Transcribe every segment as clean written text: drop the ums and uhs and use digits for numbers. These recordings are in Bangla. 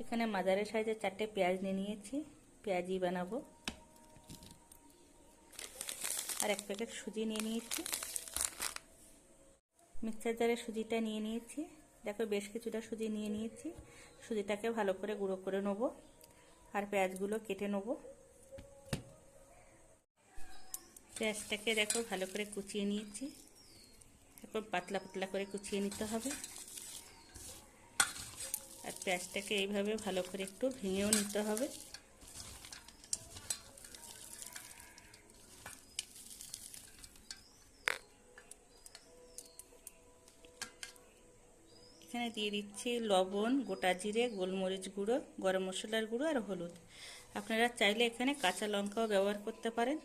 এখানে মাঝারি সাইজের 4টে পেঁয়াজ নিয়ে নিয়েছি, পেঁয়াজি বানাবো। আর 1 প্যাকেট সুজি নিয়ে নিয়েছি। মিক্সার জারে সুজিটা নিয়ে নিয়েছি। দেখো বেশ কিছুটা সুজি নিয়ে নিয়েছি। সুজিটাকে ভালো করে গুঁড়ো করে নেব। আর পেঁয়াজগুলো কেটে নেব। পেঁয়াজটাকে দেখো ভালো করে কুচিয়ে নিয়েছি। এখন পাতলা পাতলা করে কুচিয়ে নিতে হবে। আর পেঁয়াজটাকে এইভাবে ভালো করে একটু ভেঙেও নিতে হবে। এখানে দিয়ে দিচ্ছি লবণ, গোটা জিরে, গোলমরিচ গুঁড়ো, গরম মশলার গুঁড়ো আর হলুদ। আপনারা চাইলে এখানে কাঁচা লঙ্কাও ব্যবহার করতে পারেন।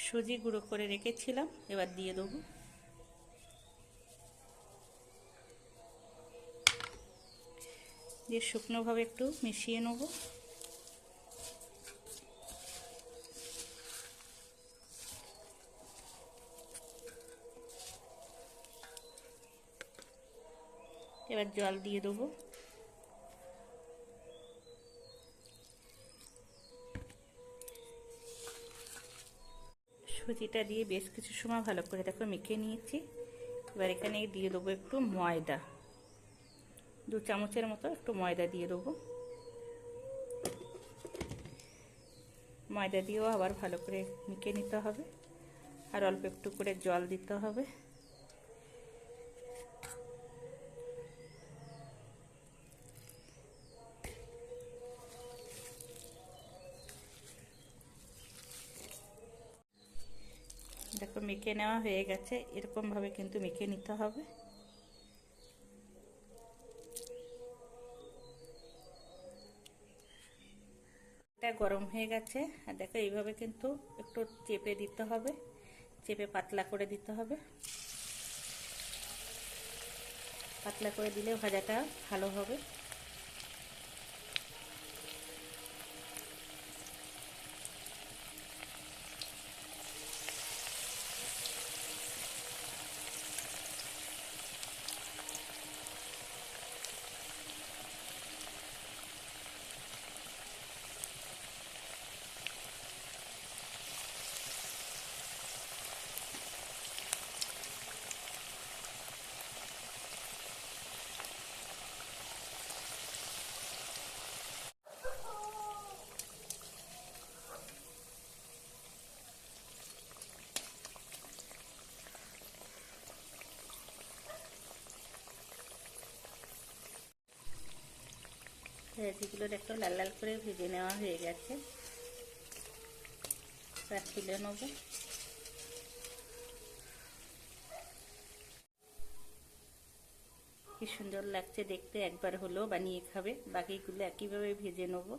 সুজি গুঁড়ো করে রেখেছিলাম, এবার দিয়ে দেবো। দিয়ে শুকনোভাবে একটু মিশিয়ে নেব। এবার জল দিয়ে দেবো। সুজিটা দিয়ে বেশ কিছু সময় ভালো করে দেখো মেখে নিয়েছি। এবার এখানে দিয়ে দেবো একটু ময়দা, 2 চামচের মতো একটু ময়দা দিয়ে দেবো। ময়দা দিয়েও আবার ভালো করে মেখে নিতে হবে। আর অল্প একটু করে জল দিতে হবে। দেখো মেখে নেওয়া হয়ে গেছে। এরকম ভাবে কিন্তু মেখে নিতে হবে। এটা গরম হয়ে গেছে। আর দেখো এইভাবে কিন্তু একটু চেপে দিতে হবে, চেপে পাতলা করে দিতে হবে। পাতলা করে দিলে ভাজাটা ভালো হবে। ভেজিগুলো দেখো লাল লাল করে ভেজে নেওয়া হয়ে গেছে। এবার তুলে নেবো। কি সুন্দর লাগছে দেখতে। একবার হলেও বানিয়ে খাবে। বাকিগুলো একইভাবে ভেজে নেবো।